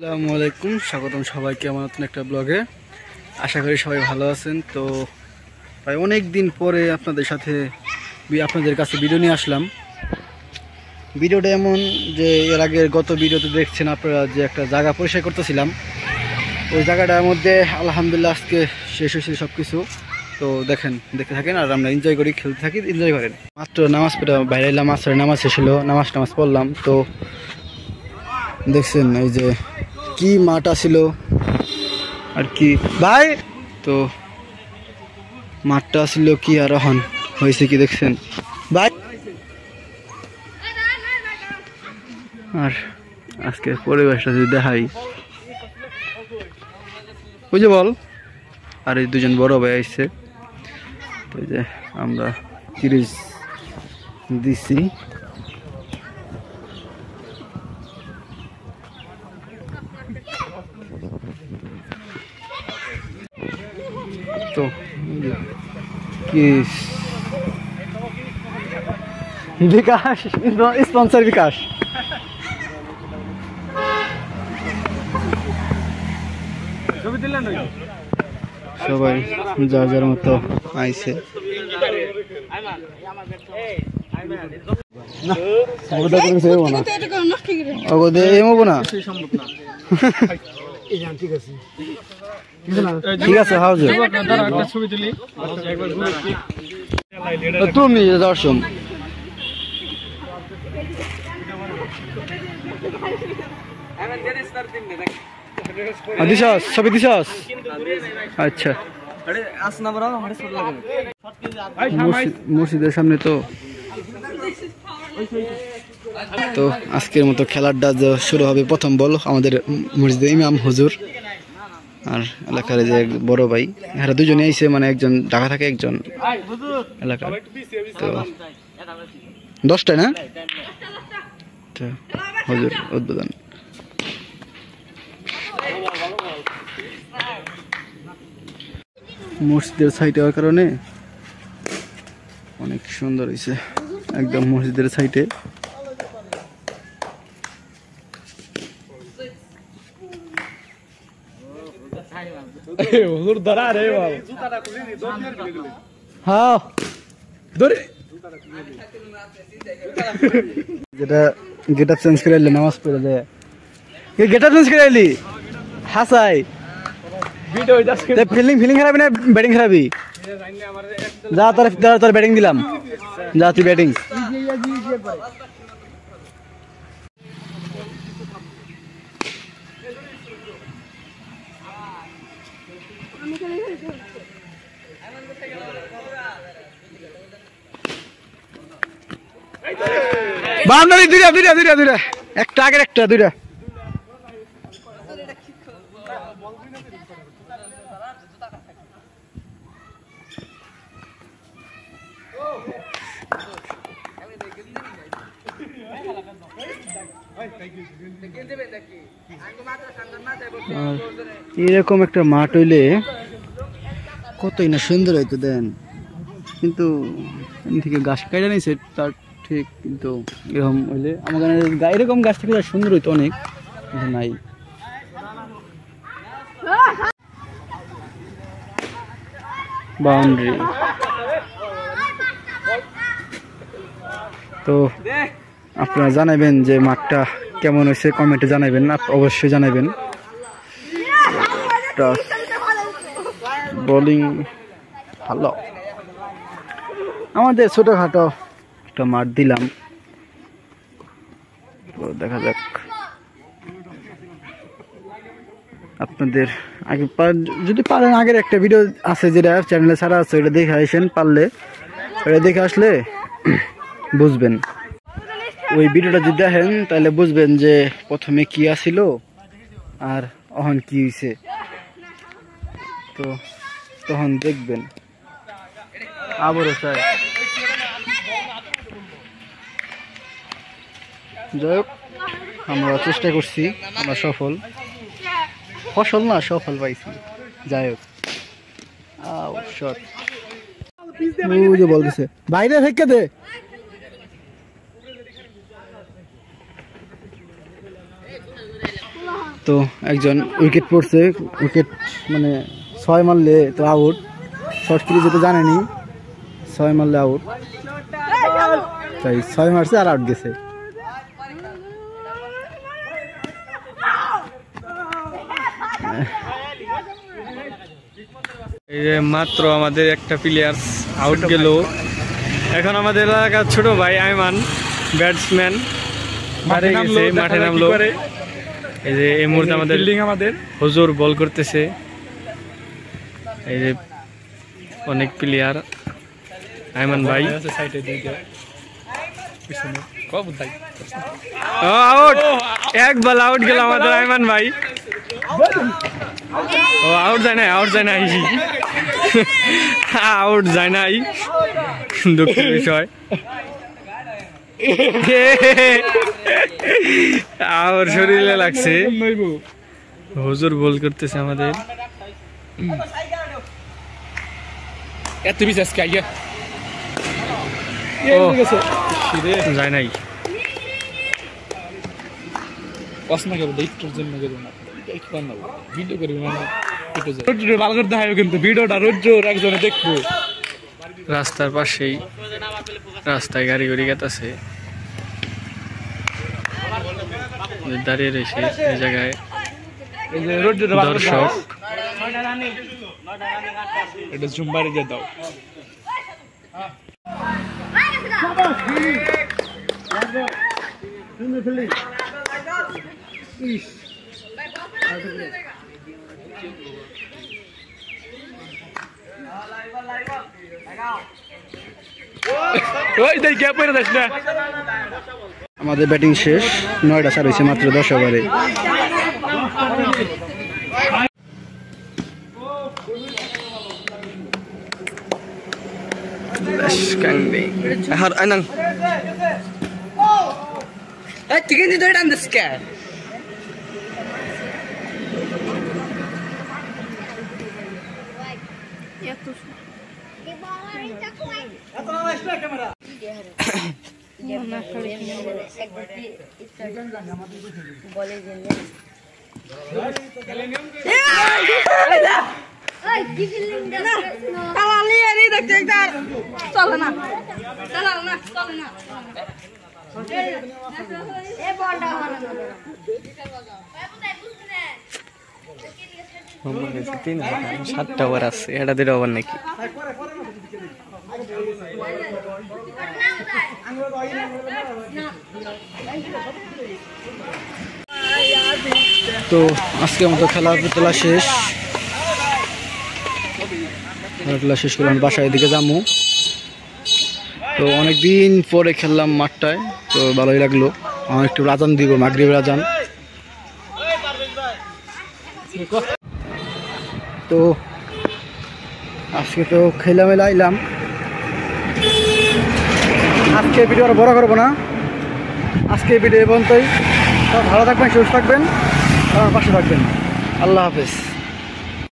আসসালামু আলাইকুম, স্বাগতম সবাইকে আমার নতুন একটা ব্লগে। আশা করি সবাই ভালো আছেন। তো প্রায় অনেক দিন পরে আপনাদের কাছে ভিডিও নিয়ে আসলাম। ভিডিওটা এমন যে এর আগের গত ভিডিওতে দেখছেন আপনারা যে একটা জায়গা পরিষ্কার করতেছিলাম, ওই জায়গাটার মধ্যে আলহামদুলিল্লাহ আজকে শেষ হয়েছে সব কিছু। তো দেখতে থাকেন আর আমরা এনজয় করি, খেলতে থাকি, এনজয় করেন। মাত্র নামাজ পড়ে বাইরে এলাম, আসরের নামাজ শেষ হলো, নামাজ পড়লাম। তো দেখছেন এই যে কি মাঠটা ছিল আর কি ভাই, তো মাঠটা ছিল কি আর এখন হয়েছে কি দেখছেন ভাই। আর আজকের পরিবেশটা যদি দেখাই, ওই যে বল আর এই দুজন বড় ভাই আসছে। তো যে আমরা 30 দিছি, তো কি বিকাশ স্পন্সর বিকাশ সবাই যার যার মতো আইছে। ঠিক আছে তুমি দর্শন দিছাস, ছবি দিছাস। আচ্ছা, মসজিদের সামনে। তো আজকের মতো খেলাটা শুরু হবে। প্রথম বল আমাদের মসজিদের ইমাম হুজুর আর এলাকার যে বড় ভাই, এরা দুজনে আইছে, মানে একজন ঢাকা থাকে, একজন এলাকার। তো 10টায় না, তো হুজুর উদ্বোধন। মসজিদের সাইডে হওয়ার কারণে অনেক সুন্দর হয়েছে, একদম মসজিদের সাইডে। হ্যাঁ যেটা গেট আপ চেঞ্জ করে এলি, নামাজ পড়ে যায় গেট আপ চেঞ্জ করে এলি হাসাই। ফিলিং খারাপি না ব্যাটিং খারাপি? যা তোর ব্যাটিং দিলাম, যা তুই ব্যাটিং। বাউন্ডারি দুইটা, একটা আগের একটা, দুইটা। এরকম একটা মাঠ হইলে কতই না সুন্দর হইতো দেন, কিন্তু থেকে গাছ কাটা নিয়েছে তার ঠিক, কিন্তু এরকম হইলে আমার এরকম গাছ থেকে সুন্দর হইতো অনেক, কিন্তু নাই। বাউন্ডারি তো আপনারা জানাবেন যে মাঠটা কেমন হয়েছে, কমেন্টে জানাবেন, অবশ্যই জানাবেন। বোলিং ভালো, আমাদের ছোটখাটো একটা মাঠ দিলাম, তো দেখা যাক। আপনাদের আগে যদি পারেন, আগের একটা ভিডিও আছে যেটা চ্যানেলে ছাড়া আছে, ওটা দেখে আসেন, পারলে ওটা দেখে আসলে বুঝবেন। ওই ভিডিওটা যদি দেখেন তাহলে বুঝবেন যে প্রথমে কি আসিল আর এখন কি হয়েছে, তো তখন দেখবেন। আবারও চাই, যাই হোক, আমরা চেষ্টা করছি, আমরা সফল পাইছি। যাই হোক, বল দিছে বাইরে থেকে দে। তো একজন উইকেট পড়ছে, উইকেট মানে 6 মারলে তো আউট, শর্ট ক্রিজে তো জানেনি 6 মারলে আউট, তাই 6 মারছে আর আউট গেছে। এই যে মাত্র আমাদের একটা প্লেয়ার আউট গেল। এখন আমাদের এলাকার ছোট ভাই আইমান ব্যাটসম্যান মাঠে নামলো। এই যে এই মুহূর্তে আমাদের হুজুর বল করতেছে। এই যে অনেক প্লেয়ার, আইমান ভাই আউট, এক বল আউট গেল আমাদের আইমান ভাই। ও আউট যায় নাই, আউট যায় নাই, আউট যায় নাই, দুঃখের বিষয়। আর শরীরে লাগছে। হুজুর বল করতেছে আমাদের। যায় নাই, রাস্তার পাশেই রাস্তায় গাড়ি গাড়ি গেছে, দাঁড়িয়ে রয়েছে এই জায়গায় দর্শক। এটা জুম্বারি দিয়ে দাও। আমাদের ব্যাটিং শেষ, 9টা 4 হয়েছে মাত্র 10 ওভারে। সাতটা ওভার আছে, এটা 2 ওভার নাকি। তো আজকের মতো খেলা শেষ, খেলা শেষ করে আমি বাসায় দিকে যাবো। তো অনেকদিন পরে খেললাম মাঠটায়, তো ভালোই লাগলো। আমার একটু আজান দিব, মাগরিবের আজান। তো আজকে তো খেলা মেলা আইলাম। আজকে ভিডিও আর বড় করবো না, আজকে ভিডিও পর্যন্তই। ভালো থাকবেন, সুস্থ থাকবেন, আমার পাশে থাকবেন। আল্লাহ হাফেজ।